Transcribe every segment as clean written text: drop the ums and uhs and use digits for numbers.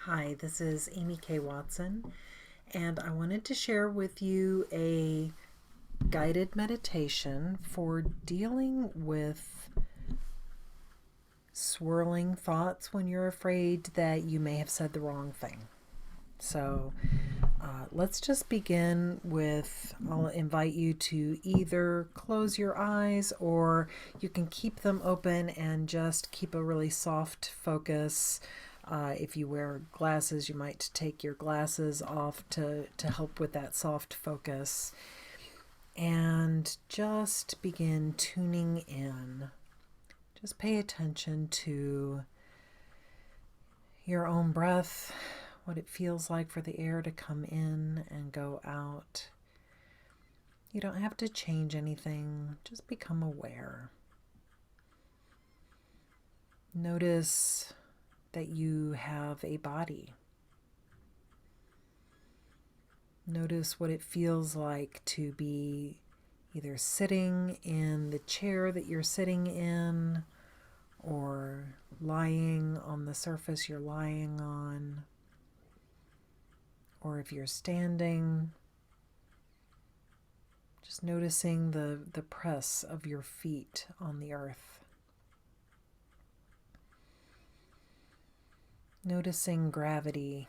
Hi, this is Amy K. Watson, and I wanted to share with you a guided meditation for dealing with swirling thoughts when you're afraid that you may have said the wrong thing. So let's just begin with, I'll invite you to either close your eyes or you can keep them open and just keep a really soft focus. If you wear glasses, you might take your glasses off to help with that soft focus. And just begin tuning in. Just pay attention to your own breath, what it feels like for the air to come in and go out. You don't have to change anything, just become aware. Notice that you have a body. Notice what it feels like to be either sitting in the chair that you're sitting in or lying on the surface you're lying on, or if you're standing, just noticing the press of your feet on the earth. Noticing gravity,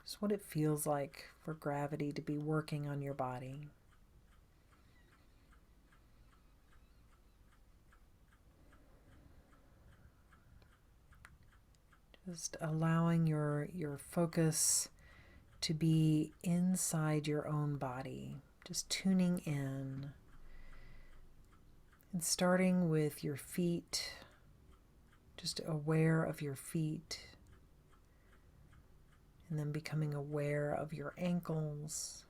just what it feels like for gravity to be working on your body. Just allowing your focus to be inside your own body, just tuning in and starting with your feet, just aware of your feet, and then becoming aware of your ankles,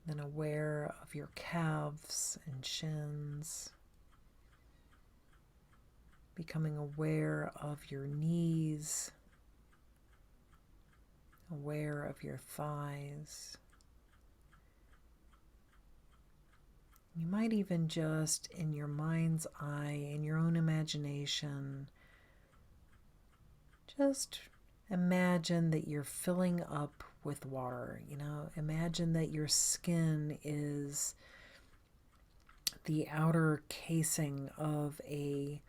then aware of your calves and shins, becoming aware of your knees, aware of your thighs. You might even just, in your mind's eye, in your own imagination, just imagine that you're filling up with water. Imagine that your skin is the outer casing of a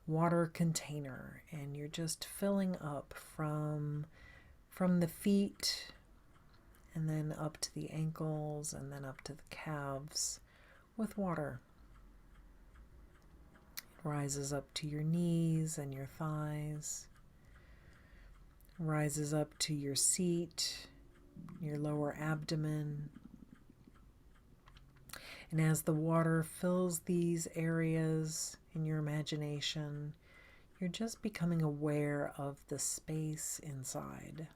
water container, and you're just filling up from the feet and then up to the ankles and then up to the calves with water. It rises up to your knees and your thighs, rises up to your seat, your lower abdomen. And as the water fills these areas in your imagination, you're just becoming aware of the space inside.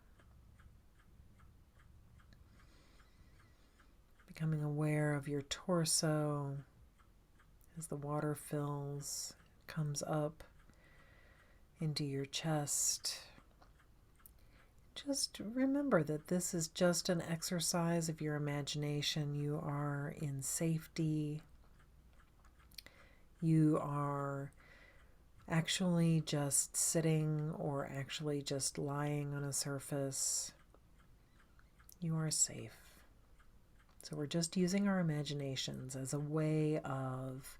Becoming aware of your torso as the water fills, comes up into your chest. Just remember that this is just an exercise of your imagination. You are in safety. You are actually just sitting or actually just lying on a surface. You are safe. So we're just using our imaginations as a way of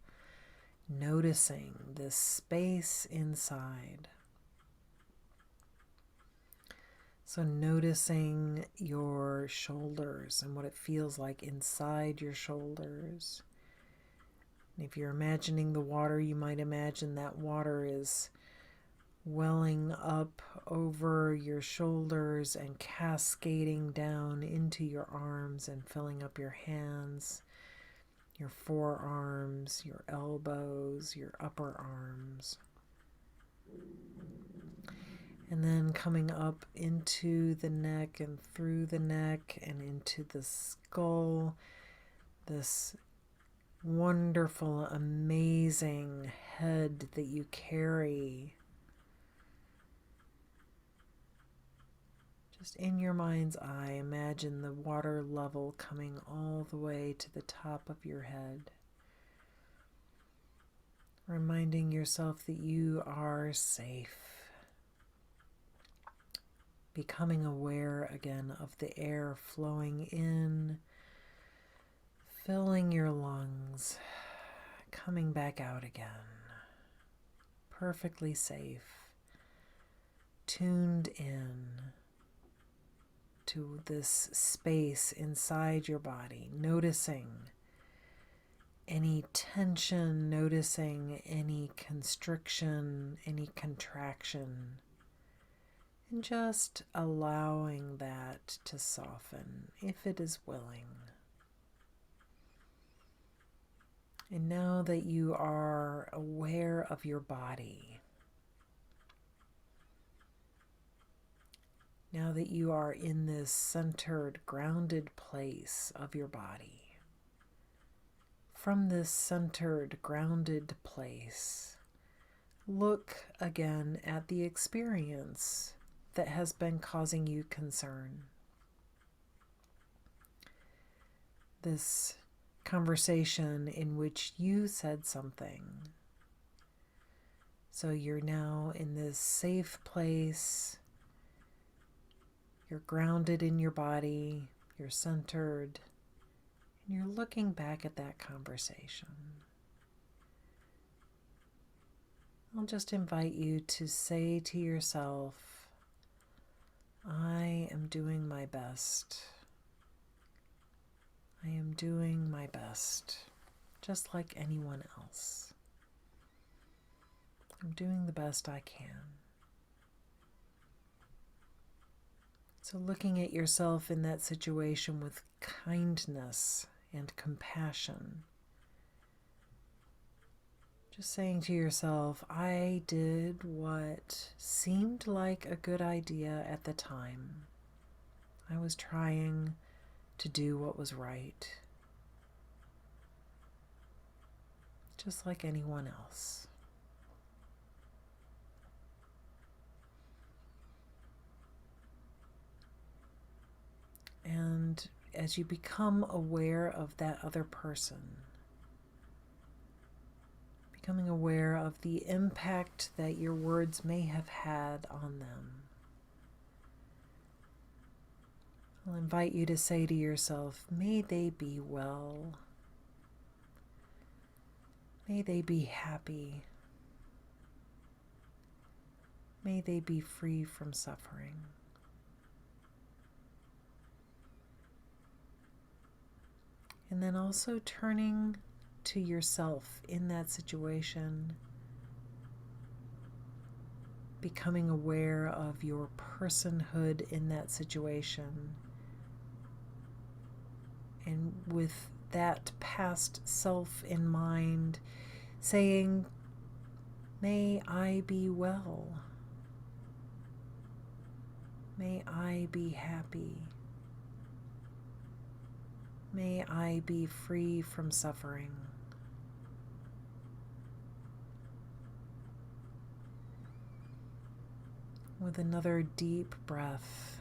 noticing this space inside. So noticing your shoulders and what it feels like inside your shoulders. And if you're imagining the water, you might imagine that water is welling up over your shoulders and cascading down into your arms and filling up your hands, your forearms, your elbows, your upper arms. And then coming up into the neck and through the neck and into the skull, this wonderful, amazing head that you carry. Just in your mind's eye, imagine the water level coming all the way to the top of your head. Reminding yourself that you are safe. becoming aware again of the air flowing in, filling your lungs, coming back out again. Perfectly safe, tuned in to this space inside your body, noticing any tension, noticing any constriction, any contraction, and just allowing that to soften if it is willing. And now that you are aware of your body, now that you are in this centered, grounded place of your body, from this centered, grounded place, look again at the experience that has been causing you concern. This conversation in which you said something. So you're now in this safe place. You're grounded in your body. You're centered. And you're looking back at that conversation. I'll just invite you to say to yourself, I am doing my best. I am doing my best, just like anyone else. I'm doing the best I can. So looking at yourself in that situation with kindness and compassion. Just saying to yourself, I did what seemed like a good idea at the time. I was trying to do what was right, just like anyone else. And as you become aware of that other person, becoming aware of the impact that your words may have had on them, I'll invite you to say to yourself, may they be well. May they be happy. May they be free from suffering. And then also turning to yourself in that situation, becoming aware of your personhood in that situation. And with that past self in mind, saying, may I be well. May I be happy. May I be free from suffering. With another deep breath,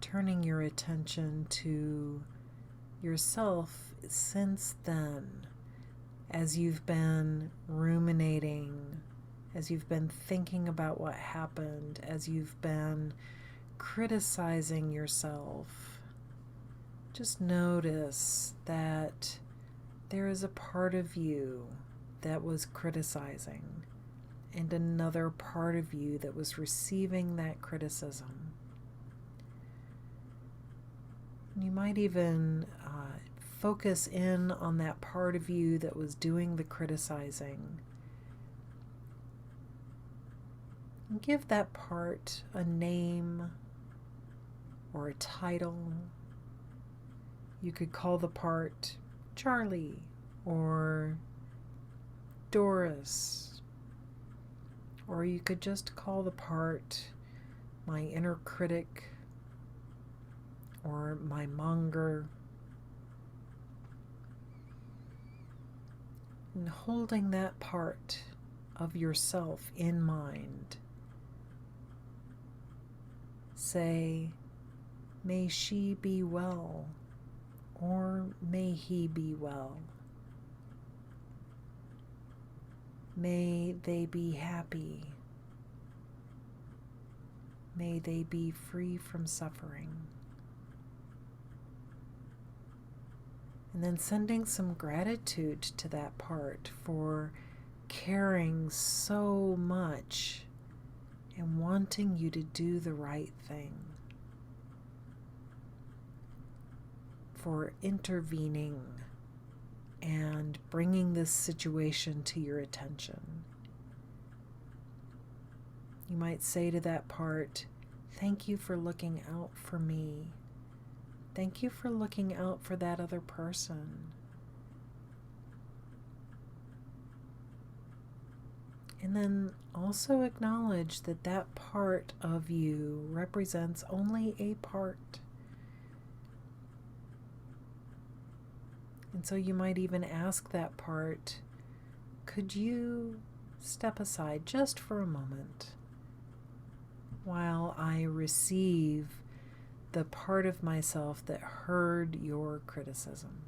turning your attention to yourself since then, as you've been ruminating, as you've been thinking about what happened, as you've been criticizing yourself. Just notice that there is a part of you that was criticizing and another part of you that was receiving that criticism. You might even focus in on that part of you that was doing the criticizing. And give that part a name or a title. You could call the part Charlie or Doris, or you could just call the part my inner critic or my monger. And holding that part of yourself in mind, say, may she be well, or may he be well. May they be happy. May they be free from suffering. And then sending some gratitude to that part for caring so much and wanting you to do the right thing, for intervening and bringing this situation to your attention. You might say to that part, "Thank you for looking out for me. Thank you for looking out for that other person." And then also acknowledge that that part of you represents only a part. And so you might even ask that part, "Could you step aside just for a moment while I receive the part of myself that heard your criticism?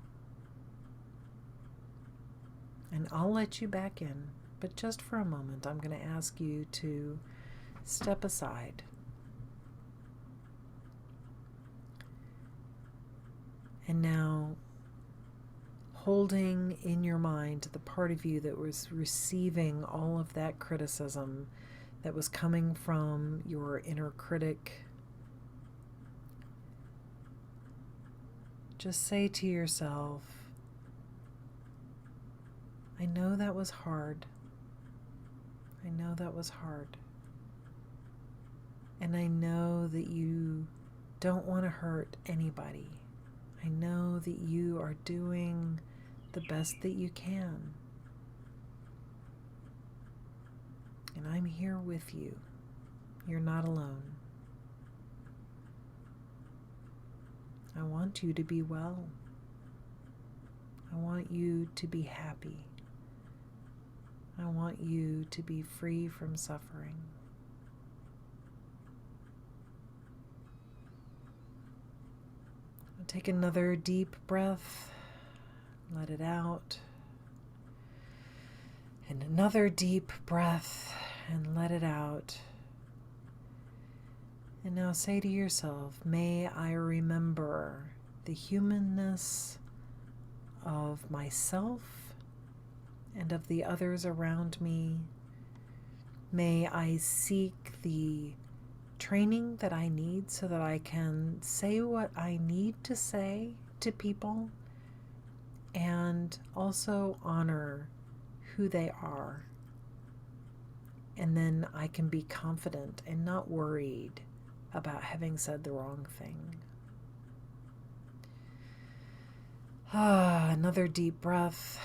And I'll let you back in, but just for a moment, I'm going to ask you to step aside." And now, holding in your mind the part of you that was receiving all of that criticism that was coming from your inner critic, just say to yourself, "I know that was hard. I know that was hard. And I know that you don't want to hurt anybody. I know that you are doing the best that you can. And I'm here with you. You're not alone. I want you to be well. I want you to be happy. I want you to be free from suffering." Take another deep breath. Let it out. And another deep breath and let it out. And now say to yourself, "May I remember the humanness of myself and of the others around me. May I seek the training that I need so that I can say what I need to say to people and also honor who they are. And then I can be confident and not worried about having said the wrong thing." Another deep breath.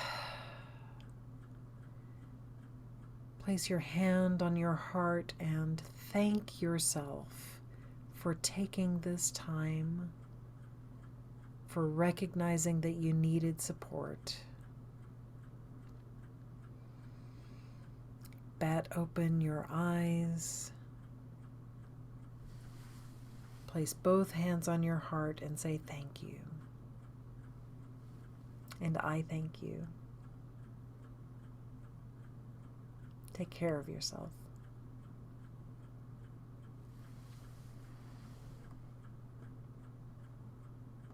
Place your hand on your heart and thank yourself for taking this time, for recognizing that you needed support. Bat open your eyes. Place both hands on your heart and say thank you. And I thank you. Take care of yourself.